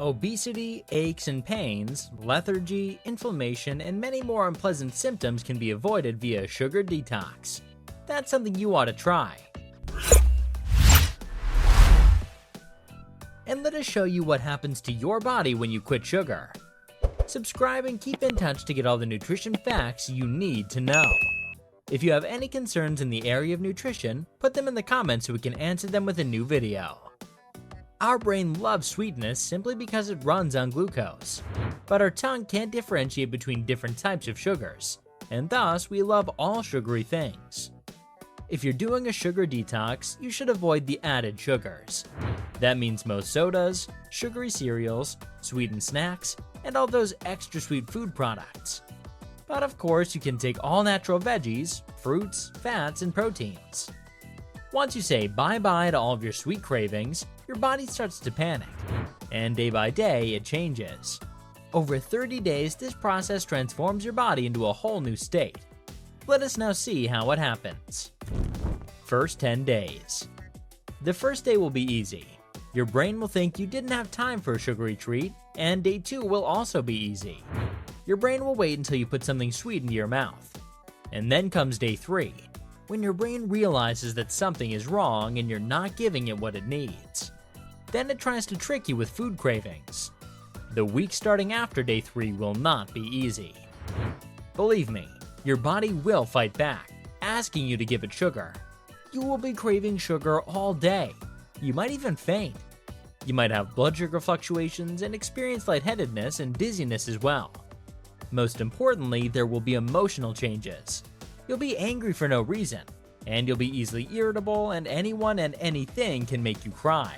Obesity, aches and pains, lethargy, inflammation, and many more unpleasant symptoms can be avoided via a sugar detox. That's something you ought to try. And let us show you what happens to your body when you quit sugar. Subscribe and keep in touch to get all the nutrition facts you need to know. If you have any concerns in the area of nutrition, put them in the comments so we can answer them with a new video. Our brain loves sweetness simply because it runs on glucose, but our tongue can't differentiate between different types of sugars, and thus we love all sugary things. If you're doing a sugar detox, you should avoid the added sugars. That means most sodas, sugary cereals, sweetened snacks, and all those extra sweet food products. But of course, you can take all natural veggies, fruits, fats, and proteins. Once you say bye-bye to all of your sweet cravings, your body starts to panic, and day by day it changes. Over 30 days, this process transforms your body into a whole new state. Let us now see how it happens. First 10 days. The first day will be easy. Your brain will think you didn't have time for a sugary treat, and day 2 will also be easy. Your brain will wait until you put something sweet into your mouth. And then comes day 3, when your brain realizes that something is wrong and you're not giving it what it needs. Then it tries to trick you with food cravings. The week starting after day 3 will not be easy. Believe me, your body will fight back, asking you to give it sugar. You will be craving sugar all day. You might even faint. You might have blood sugar fluctuations and experience lightheadedness and dizziness as well. Most importantly, there will be emotional changes. You'll be angry for no reason, and you'll be easily irritable, and anyone and anything can make you cry.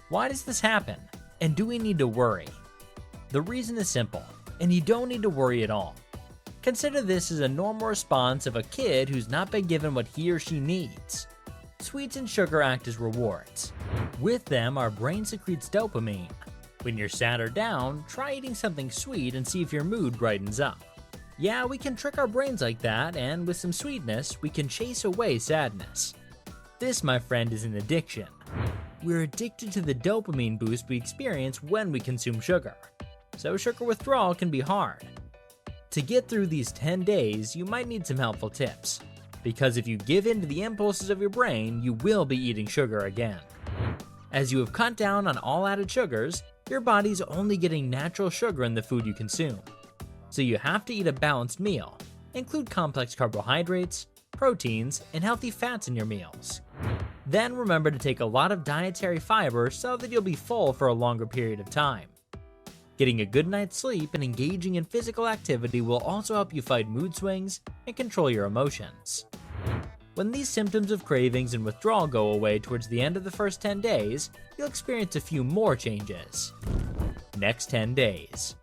Why does this happen? And do we need to worry? The reason is simple, and you don't need to worry at all. Consider this as a normal response of a kid who's not been given what he or she needs. Sweets and sugar act as rewards. With them, our brain secretes dopamine. When you're sad or down, try eating something sweet and see if your mood brightens up. Yeah, we can trick our brains like that, and with some sweetness, we can chase away sadness. This, my friend, is an addiction. We're addicted to the dopamine boost we experience when we consume sugar. So sugar withdrawal can be hard. To get through these 10 days, you might need some helpful tips. Because if you give in to the impulses of your brain, you will be eating sugar again. As you have cut down on all added sugars, your body's only getting natural sugar in the food you consume. So you have to eat a balanced meal. Include complex carbohydrates, proteins, and healthy fats in your meals. Then remember to take a lot of dietary fiber so that you'll be full for a longer period of time. Getting a good night's sleep and engaging in physical activity will also help you fight mood swings and control your emotions. When these symptoms of cravings and withdrawal go away towards the end of the first 10 days, you'll experience a few more changes. Next 10 days.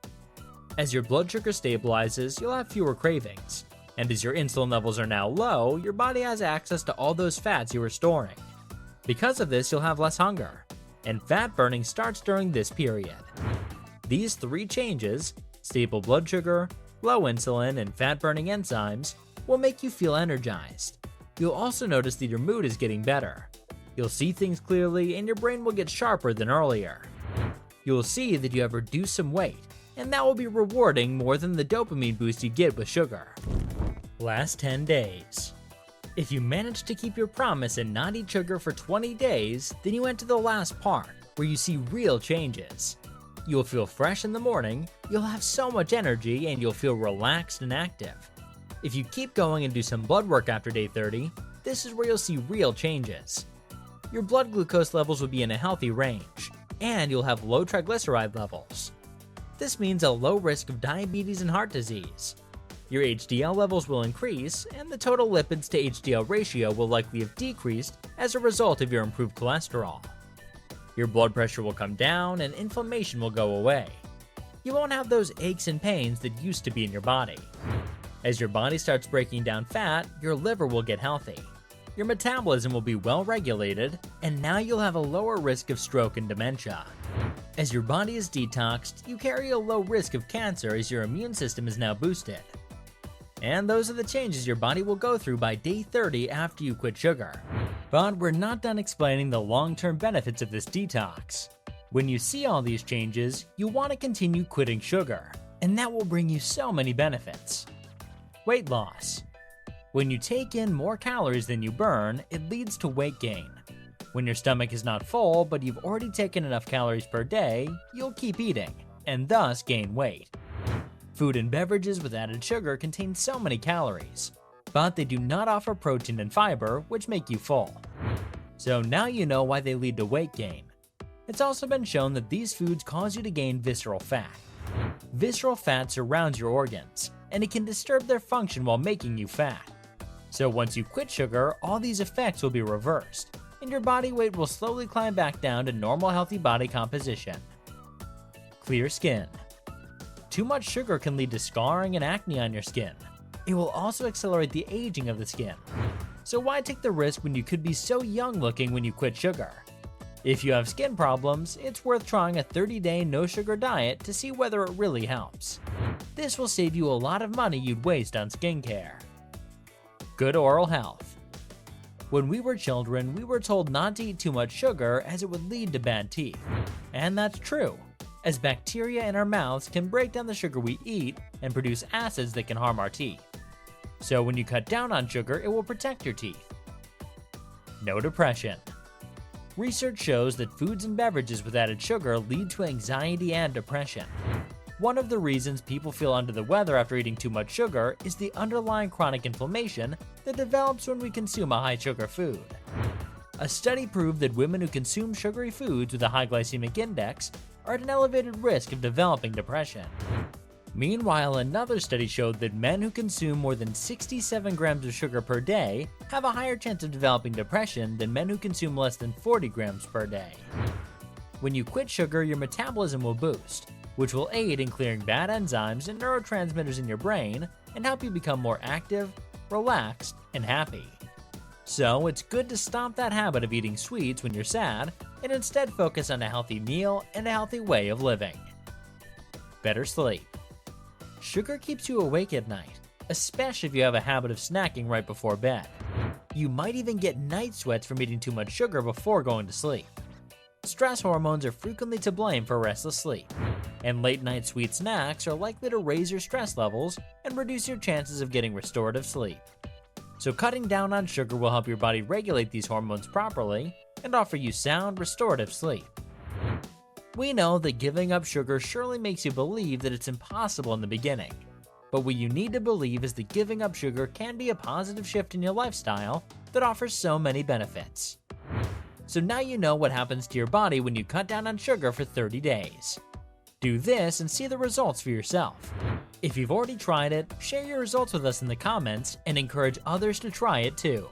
As your blood sugar stabilizes, you'll have fewer cravings. And as your insulin levels are now low, your body has access to all those fats you were storing. Because of this, you'll have less hunger. And fat burning starts during this period. These 3 changes, stable blood sugar, low insulin, and fat-burning enzymes, will make you feel energized. You'll also notice that your mood is getting better. You'll see things clearly, and your brain will get sharper than earlier. You'll see that you have reduced some weight, and that will be rewarding more than the dopamine boost you get with sugar. Last 10 days. If you manage to keep your promise and not eat sugar for 20 days, then you enter the last part, where you see real changes. You'll feel fresh in the morning, you'll have so much energy, and you'll feel relaxed and active. If you keep going and do some blood work after day 30, this is where you'll see real changes. Your blood glucose levels will be in a healthy range, and you'll have low triglyceride levels. This means a low risk of diabetes and heart disease. Your HDL levels will increase, and the total lipids to HDL ratio will likely have decreased as a result of your improved cholesterol. Your blood pressure will come down and inflammation will go away. You won't have those aches and pains that used to be in your body. As your body starts breaking down fat, your liver will get healthy. Your metabolism will be well regulated, and now you'll have a lower risk of stroke and dementia. As your body is detoxed, you carry a low risk of cancer as your immune system is now boosted. And those are the changes your body will go through by day 30 after you quit sugar. But we're not done explaining the long-term benefits of this detox. When you see all these changes, you want to continue quitting sugar, and that will bring you so many benefits. Weight loss. When you take in more calories than you burn, it leads to weight gain. When your stomach is not full but you've already taken enough calories per day, you'll keep eating, and thus gain weight. Food and beverages with added sugar contain so many calories, but they do not offer protein and fiber, which make you full. So now you know why they lead to weight gain. It's also been shown that these foods cause you to gain visceral fat. Visceral fat surrounds your organs, and it can disturb their function while making you fat. So once you quit sugar, all these effects will be reversed, and your body weight will slowly climb back down to normal healthy body composition. Clear skin. Too much sugar can lead to scarring and acne on your skin. It will also accelerate the aging of the skin. So why take the risk when you could be so young looking when you quit sugar? If you have skin problems, it's worth trying a 30-day no-sugar diet to see whether it really helps. This will save you a lot of money you'd waste on skincare. Good oral health. When we were children, we were told not to eat too much sugar as it would lead to bad teeth. And that's true, as bacteria in our mouths can break down the sugar we eat and produce acids that can harm our teeth. So when you cut down on sugar, it will protect your teeth. No depression. Research shows that foods and beverages with added sugar lead to anxiety and depression. One of the reasons people feel under the weather after eating too much sugar is the underlying chronic inflammation that develops when we consume a high-sugar food. A study proved that women who consume sugary foods with a high glycemic index are at an elevated risk of developing depression. Meanwhile, another study showed that men who consume more than 67 grams of sugar per day have a higher chance of developing depression than men who consume less than 40 grams per day. When you quit sugar, your metabolism will boost, which will aid in clearing bad enzymes and neurotransmitters in your brain and help you become more active, relaxed, and happy. So it's good to stop that habit of eating sweets when you're sad and instead focus on a healthy meal and a healthy way of living. Better sleep. Sugar keeps you awake at night, especially if you have a habit of snacking right before bed. You might even get night sweats from eating too much sugar before going to sleep. Stress hormones are frequently to blame for restless sleep, and late-night sweet snacks are likely to raise your stress levels and reduce your chances of getting restorative sleep. So cutting down on sugar will help your body regulate these hormones properly and offer you sound, restorative sleep. We know that giving up sugar surely makes you believe that it's impossible in the beginning, but what you need to believe is that giving up sugar can be a positive shift in your lifestyle that offers so many benefits. So now you know what happens to your body when you cut down on sugar for 30 days. Do this and see the results for yourself. If you've already tried it, share your results with us in the comments and encourage others to try it too.